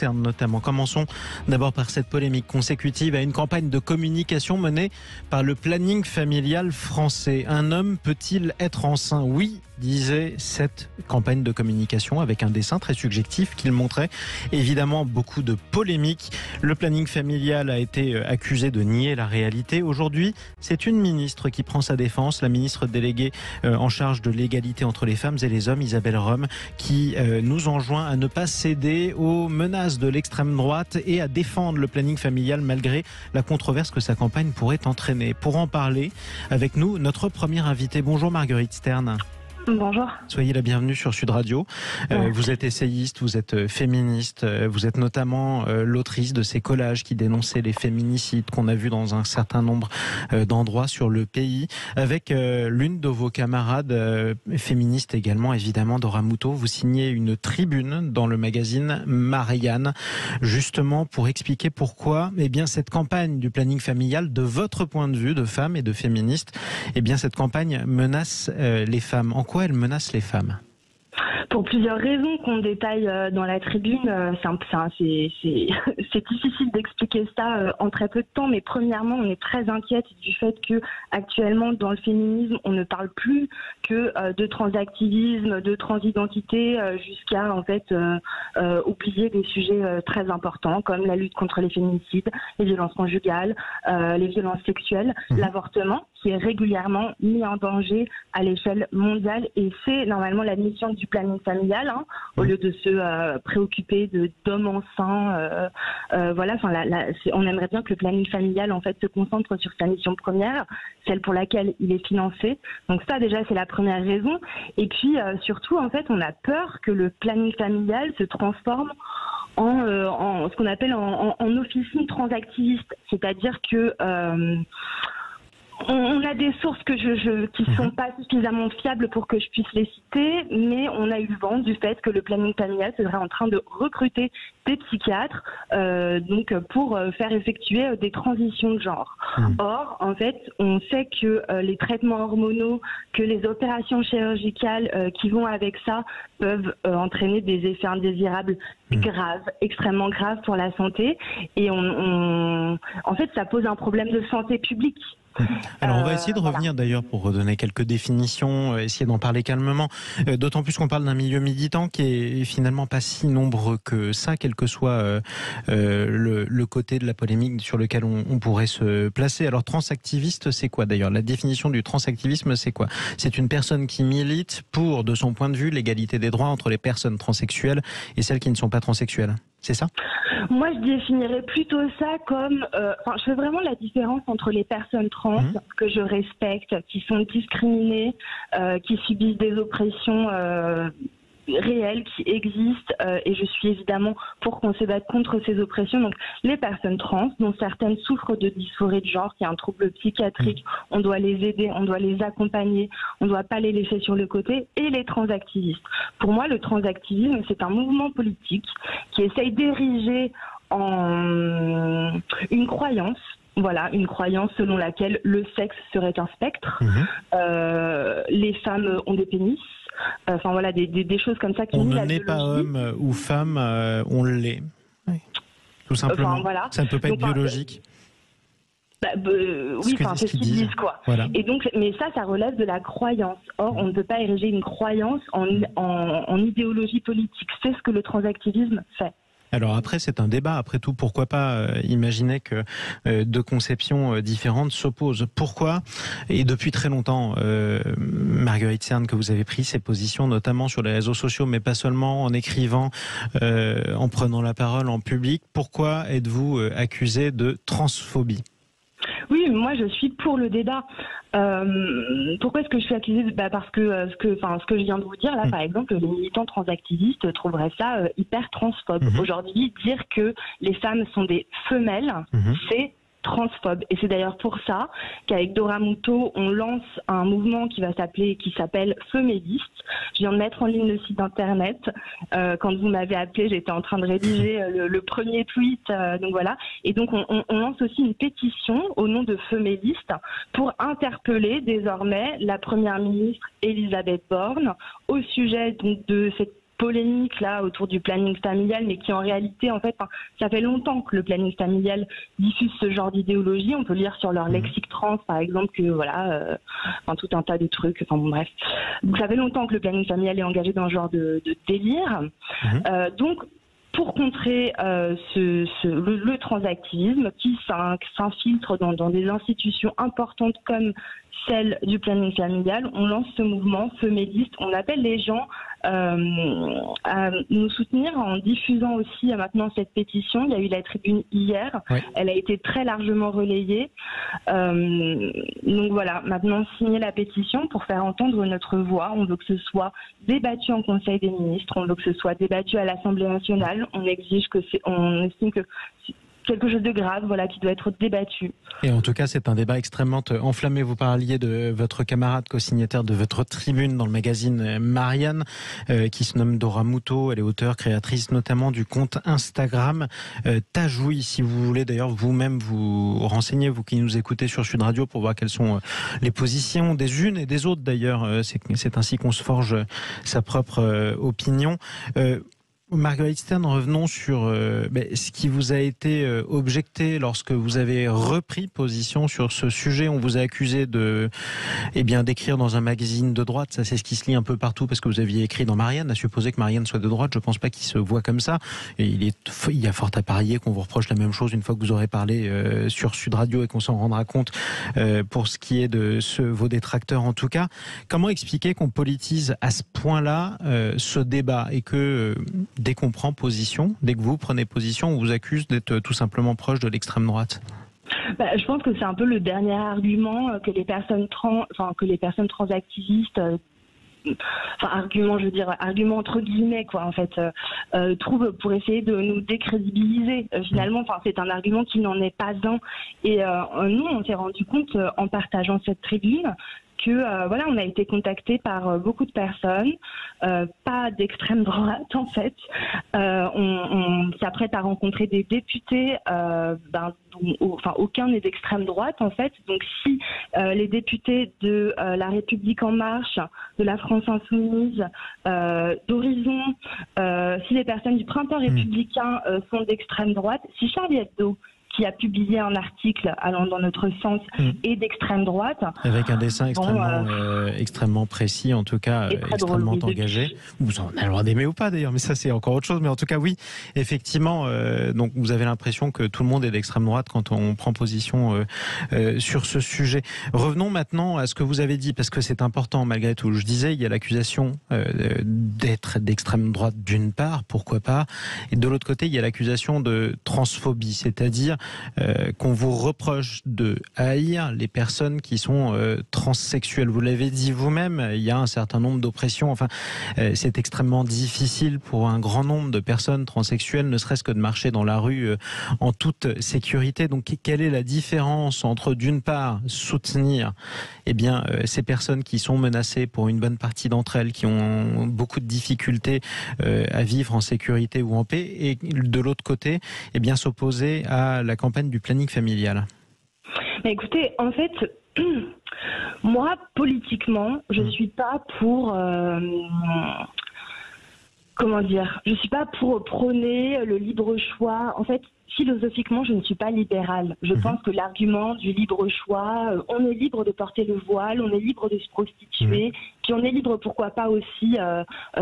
Notamment. Commençons d'abord par cette polémique consécutive à une campagne de communication menée par le planning familial français. Un homme peut-il être enceint? Oui, disait cette campagne de communication avec un dessin très subjectif qu'il montrait évidemment beaucoup de polémiques. Le planning familial a été accusé de nier la réalité. Aujourd'hui, c'est une ministre qui prend sa défense, la ministre déléguée en charge de l'égalité entre les femmes et les hommes, Isabelle Rome, qui nous enjoint à ne pas céder aux menaces de l'extrême droite et à défendre le planning familial malgré la controverse que sa campagne pourrait entraîner. Pour en parler avec nous, notre première invitée. Bonjour Marguerite Stern. Bonjour. Soyez la bienvenue sur Sud Radio. Vous êtes essayiste, vous êtes féministe, vous êtes notamment l'autrice de ces collages qui dénonçaient les féminicides qu'on a vus dans un certain nombre d'endroits sur le pays. Avec l'une de vos camarades féministes également, évidemment, Dora Muto, vous signez une tribune dans le magazine Marianne, justement pour expliquer pourquoi cette campagne du planning familial, de votre point de vue de femme et de féministe, cette campagne menace les femmes. En quoi elle menace les femmes? Pour plusieurs raisons qu'on détaille dans la tribune, c'est difficile d'expliquer ça en très peu de temps, mais premièrement, on est très inquiète du fait que actuellement dans le féminisme, on ne parle plus que de transactivisme, de transidentité, jusqu'à oublier des sujets très importants comme la lutte contre les féminicides, les violences conjugales, les violences sexuelles, l'avortement, qui est régulièrement mis en danger à l'échelle mondiale, et c'est normalement la mission du planning familial, au lieu de se préoccuper d'hommes enceints. On aimerait bien que le planning familial se concentre sur sa mission première, celle pour laquelle il est financé. Donc ça déjà c'est la première raison. Et puis surtout on a peur que le planning familial se transforme en ce qu'on appelle en officine transactiviste, c'est-à-dire que on a des sources qui ne sont pas suffisamment fiables pour que je puisse les citer, mais on a eu le vent du fait que le planning familial serait en train de recruter des psychiatres pour faire effectuer des transitions de genre. Or, on sait que les traitements hormonaux, que les opérations chirurgicales qui vont avec ça peuvent entraîner des effets indésirables graves, extrêmement graves pour la santé. Et ça pose un problème de santé publique. Alors on va essayer de revenir d'ailleurs pour redonner quelques définitions, essayer d'en parler calmement, d'autant plus qu'on parle d'un milieu militant qui est finalement pas si nombreux que ça, quel que soit le côté de la polémique sur lequel on pourrait se placer. Alors transactiviste, c'est quoi d'ailleurs? La définition du transactivisme, c'est quoi? C'est une personne qui milite pour, de son point de vue, l'égalité des droits entre les personnes transsexuelles et celles qui ne sont pas transsexuelles. C'est ça? Moi, je définirais plutôt ça comme... je fais vraiment la différence entre les personnes trans que je respecte, qui sont discriminées, qui subissent des oppressions réelles, qui existent, et je suis évidemment pour qu'on se batte contre ces oppressions. Donc les personnes trans, dont certaines souffrent de dysphorie de genre, qui est un trouble psychiatrique, on doit les aider, on doit les accompagner, on ne doit pas les laisser sur le côté, et les transactivistes. Pour moi, le transactivisme, c'est un mouvement politique qui essaye d'ériger en une croyance. Voilà, une croyance selon laquelle le sexe serait un spectre. Les femmes ont des pénis. Des choses comme ça qui on ne naît pas homme ou femme, on l'est. Oui. Tout simplement. Ça ne peut pas être biologique. C'est ce qu'ils disent, quoi. Voilà. Et donc, mais ça relève de la croyance. Or, on ne peut pas ériger une croyance en idéologie politique. C'est ce que le transactivisme fait. Alors après, c'est un débat. Après tout, pourquoi pas imaginer que deux conceptions différentes s'opposent? Pourquoi? Et depuis très longtemps, Marguerite Stern, que vous avez pris ces positions, notamment sur les réseaux sociaux, mais pas seulement, en écrivant, en prenant la parole en public. Pourquoi êtes-vous accusée de transphobie? Oui, moi je suis pour le débat. Pourquoi est-ce que je suis accusée? Parce que ce que je viens de vous dire là, par exemple, les militants transactivistes trouveraient ça hyper transphobe. Aujourd'hui, dire que les femmes sont des femelles, c'est transphobe. Et c'est d'ailleurs pour ça qu'avec Dora Muto, on lance un mouvement qui s'appelle Femélistes. Je viens de mettre en ligne le site internet. Quand vous m'avez appelé, j'étais en train de rédiger le premier tweet. Donc voilà. Et donc on lance aussi une pétition au nom de Femélistes pour interpeller désormais la première ministre Elisabeth Borne au sujet donc, de cette polémique là autour du planning familial, mais qui en réalité, en fait, ça fait longtemps que le planning familial diffuse ce genre d'idéologie. On peut lire sur leur lexique trans, par exemple, que voilà, tout un tas de trucs. Enfin bon, bref. Donc ça fait longtemps que le planning familial est engagé dans ce genre de délire. Donc pour contrer le transactivisme qui s'infiltre dans des institutions importantes comme celle du planning familial, on lance ce mouvement féministe. On appelle les gens à nous soutenir en diffusant aussi maintenant cette pétition. Il y a eu la tribune hier, elle a été très largement relayée. Donc voilà, maintenant signer la pétition pour faire entendre notre voix. On veut que ce soit débattu en Conseil des ministres, on veut que ce soit débattu à l'Assemblée nationale. On estime que quelque chose de grave, voilà, qui doit être débattu. Et en tout cas, c'est un débat extrêmement enflammé. Vous parliez de votre camarade co-signataire de votre tribune dans le magazine Marianne, qui se nomme Dora Muto. Elle est auteure, créatrice notamment du compte Instagram Tajoui. Si vous voulez d'ailleurs vous-même vous renseigner, vous qui nous écoutez sur Sud Radio, pour voir quelles sont les positions des unes et des autres d'ailleurs. C'est ainsi qu'on se forge sa propre opinion. Marguerite Stern, revenons sur ce qui vous a été objecté lorsque vous avez repris position sur ce sujet. On vous a accusé d'écrire dans un magazine de droite. Ça, c'est ce qui se lit un peu partout parce que vous aviez écrit dans Marianne. À supposer que Marianne soit de droite, je ne pense pas qu'il se voit comme ça. Et il y a fort à parier qu'on vous reproche la même chose une fois que vous aurez parlé sur Sud Radio et qu'on s'en rendra compte pour ce qui est de vos détracteurs en tout cas. Comment expliquer qu'on politise à ce point-là ce débat et que dès qu'on prend position, dès que vous prenez position, on vous accuse d'être tout simplement proche de l'extrême droite? Je pense que c'est un peu le dernier argument que les personnes transactivistes, argument entre guillemets quoi, en fait, trouvent pour essayer de nous décrédibiliser. Finalement, c'est un argument qui n'en est pas un. Et nous, on s'est rendu compte en partageant cette tribune que on a été contacté par beaucoup de personnes, pas d'extrême droite en fait. On s'apprête à rencontrer des députés, aucun n'est d'extrême droite en fait. Donc si les députés de La République En Marche, de la France Insoumise, d'Horizon, si les personnes du Printemps républicain sont d'extrême droite, si Charlie Hebdo, qui a publié un article allant dans notre sens et d'extrême droite. Avec un dessin extrêmement précis, en tout cas extrêmement engagé. Vous en avez le droit d'aimer ou pas d'ailleurs, mais ça c'est encore autre chose. Mais en tout cas oui, effectivement, donc vous avez l'impression que tout le monde est d'extrême droite quand on prend position sur ce sujet. Revenons maintenant à ce que vous avez dit, parce que c'est important malgré tout. Je disais, il y a l'accusation d'être d'extrême droite d'une part, pourquoi pas, et de l'autre côté, il y a l'accusation de transphobie, c'est-à-dire qu'on vous reproche de haïr les personnes qui sont transsexuelles. Vous l'avez dit vous-même, il y a un certain nombre d'oppressions. Enfin, c'est extrêmement difficile pour un grand nombre de personnes transsexuelles, ne serait-ce que de marcher dans la rue en toute sécurité. Donc, quelle est la différence entre, d'une part, soutenir ces personnes qui sont menacées pour une bonne partie d'entre elles, qui ont beaucoup de difficultés à vivre en sécurité ou en paix, et de l'autre côté, s'opposer à la campagne du planning familial? Écoutez, en fait, moi, politiquement, je ne suis pas pour... je suis pas pour prôner le libre choix. En fait, philosophiquement, je ne suis pas libérale. Je pense que l'argument du libre choix, on est libre de porter le voile, on est libre de se prostituer, puis on est libre, pourquoi pas aussi,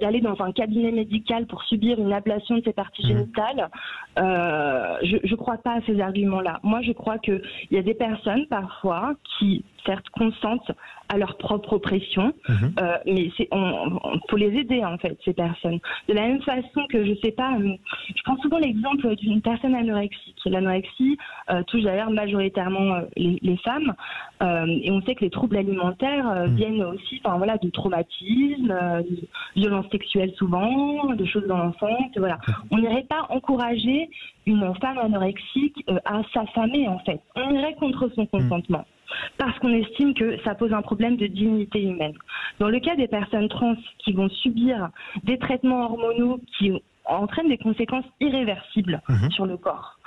d'aller dans un cabinet médical pour subir une ablation de ses parties génitales. Je crois pas à ces arguments-là. Moi, je crois qu'il y a des personnes, parfois, qui, certes, consentent à leur propre oppression, mais on faut les aider, en fait, ces personnes. De la même façon que, je sais pas, je prends souvent l'exemple d'une personne anorexique. L'anorexie touche d'ailleurs majoritairement les femmes, et on sait que les troubles alimentaires viennent aussi de traumatismes, de violences sexuelles souvent, de choses dans l'enfance. Voilà. On n'irait pas encourager une femme anorexique à s'affamer, en fait. On irait contre son consentement. Parce qu'on estime que ça pose un problème de dignité humaine. Dans le cas des personnes trans qui vont subir des traitements hormonaux qui entraîne des conséquences irréversibles sur le corps.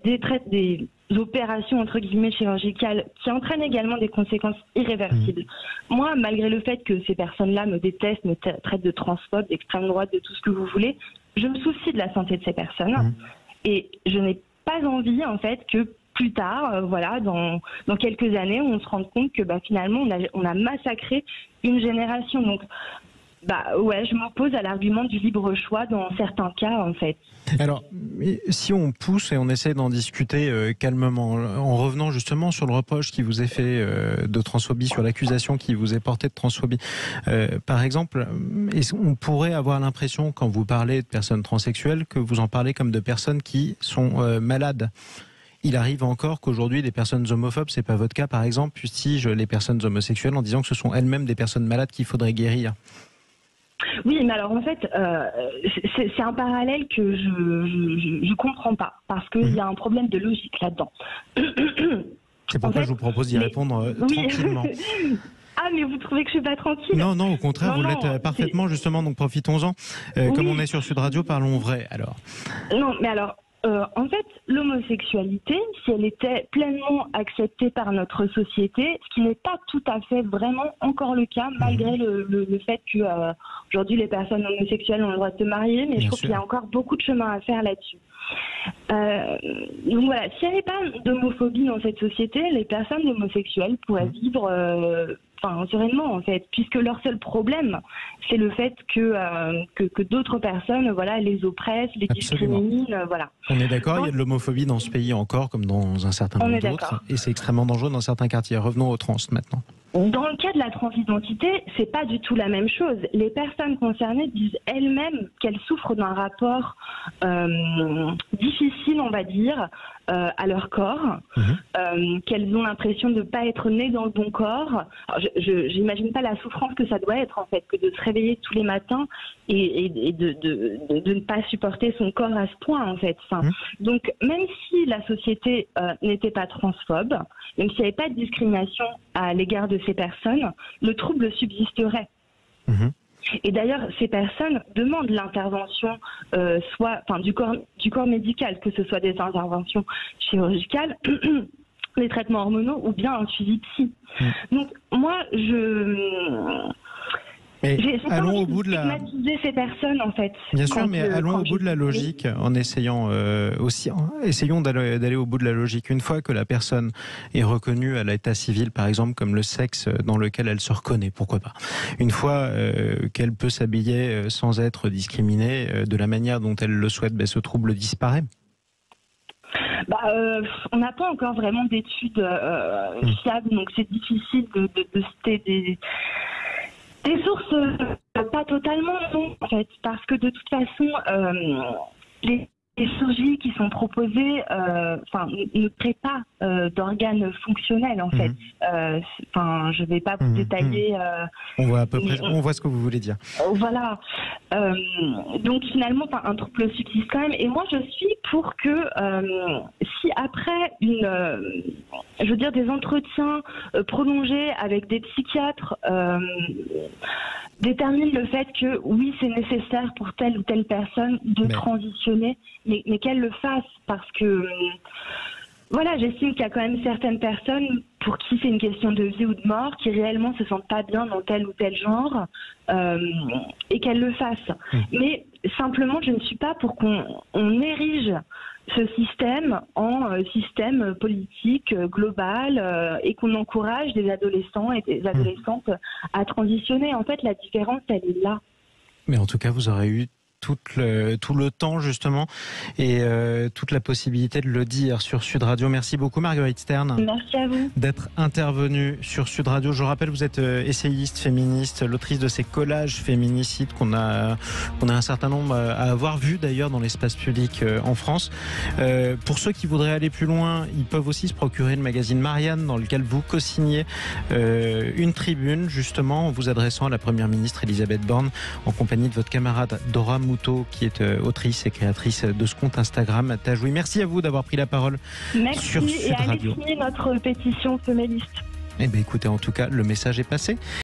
Des opérations entre guillemets chirurgicales qui entraînent également des conséquences irréversibles. Moi, malgré le fait que ces personnes-là me détestent, me traitent de transphobe, d'extrême droite, de tout ce que vous voulez, je me soucie de la santé de ces personnes et je n'ai pas envie en fait que plus tard, voilà, dans quelques années, on se rende compte que finalement on a massacré une génération. Donc ouais, je m'oppose à l'argument du libre choix dans certains cas, en fait. Alors, si on pousse et on essaie d'en discuter calmement, en revenant justement sur le reproche qui vous est fait de transphobie, sur l'accusation qui vous est portée de transphobie, par exemple, on pourrait avoir l'impression, quand vous parlez de personnes transsexuelles, que vous en parlez comme de personnes qui sont malades. Il arrive encore qu'aujourd'hui, des personnes homophobes, c'est pas votre cas, par exemple, fustigent les personnes homosexuelles en disant que ce sont elles-mêmes des personnes malades qu'il faudrait guérir. Oui, mais alors en fait, c'est un parallèle que je comprends pas, parce qu'il y a un problème de logique là-dedans. C'est pourquoi je vous propose d'y répondre tranquillement. Ah, mais vous trouvez que je suis pas tranquille? Non, au contraire, vous l'êtes parfaitement, justement, donc profitons-en. Comme on est sur Sud Radio, parlons vrai, alors. Non, mais alors, en fait, l'homosexualité, si elle était pleinement acceptée par notre société, ce qui n'est pas tout à fait vraiment encore le cas, malgré le fait que aujourd'hui les personnes homosexuelles ont le droit de se marier, mais je trouve qu'il y a encore beaucoup de chemin à faire là-dessus. Donc voilà, s'il n'y avait pas d'homophobie dans cette société, les personnes homosexuelles pourraient vivre sereinement en fait, puisque leur seul problème, c'est le fait que d'autres personnes, voilà, les oppressent, les discriminent, voilà. On est d'accord, il y a de l'homophobie dans ce pays encore, comme dans un certain nombre d'autres, et c'est extrêmement dangereux dans certains quartiers. Revenons aux trans maintenant. Dans le cas de la transidentité, c'est pas du tout la même chose. Les personnes concernées disent elles-mêmes qu'elles souffrent d'un rapport difficile, on va dire, à leur corps, qu'elles ont l'impression de ne pas être nées dans le bon corps. J'imagine pas la souffrance que ça doit être, en fait, que de se réveiller tous les matins et de ne pas supporter son corps à ce point, en fait. Donc, même si la société n'était pas transphobe, même s'il n'y avait pas de discrimination à l'égard de ces personnes, le trouble subsisterait. Et d'ailleurs, ces personnes demandent l'intervention du corps médical, que ce soit des interventions chirurgicales, les traitements hormonaux ou bien un suivi psy. Donc moi, allons au bout de stigmatiser ces personnes, en fait. Bien sûr, mais allons au bout de la logique en essayant essayons d'aller au bout de la logique. Une fois que la personne est reconnue à l'état civil, par exemple, comme le sexe dans lequel elle se reconnaît, pourquoi pas. Une fois qu'elle peut s'habiller sans être discriminée de la manière dont elle le souhaite, ce trouble disparaît. On n'a pas encore vraiment d'études fiables, donc c'est difficile de citer des sources, pas totalement, non, en fait, parce que de toute façon, les chirurgies qui sont proposées ne créent pas d'organes fonctionnels, en fait. Je ne vais pas vous détailler. On voit à peu près, on voit ce que vous voulez dire. Voilà. Donc finalement, un trouble subsiste quand même. Et moi, je suis pour que si après des entretiens prolongés avec des psychiatres déterminent le fait que oui, c'est nécessaire pour telle ou telle personne de transitionner, mais qu'elle le fasse, parce que voilà, j'estime qu'il y a quand même certaines personnes pour qui c'est une question de vie ou de mort, qui réellement se sentent pas bien dans tel ou tel genre, et qu'elles le fassent. Mais simplement, je ne suis pas pour qu'on érige ce système en système politique global et qu'on encourage des adolescents et des adolescentes à transitionner. En fait, la différence, elle est là. Mais en tout cas, vous aurez eu tout le temps justement et toute la possibilité de le dire sur Sud Radio. Merci beaucoup Marguerite Stern. Merci à vous d'être intervenue sur Sud Radio. Je rappelle, vous êtes essayiste féministe, l'autrice de ces collages féminicides qu'on a un certain nombre à avoir vu d'ailleurs dans l'espace public en France. Pour ceux qui voudraient aller plus loin, ils peuvent aussi se procurer le magazine Marianne dans lequel vous co-signez une tribune justement en vous adressant à la Première ministre Elisabeth Borne en compagnie de votre camarade Dora Moutot, qui est autrice et créatrice de ce compte Instagram Tajoui. Merci à vous d'avoir pris la parole sur Sud Radio. Merci et allez signer notre pétition féministe. Eh bien écoutez, en tout cas, le message est passé.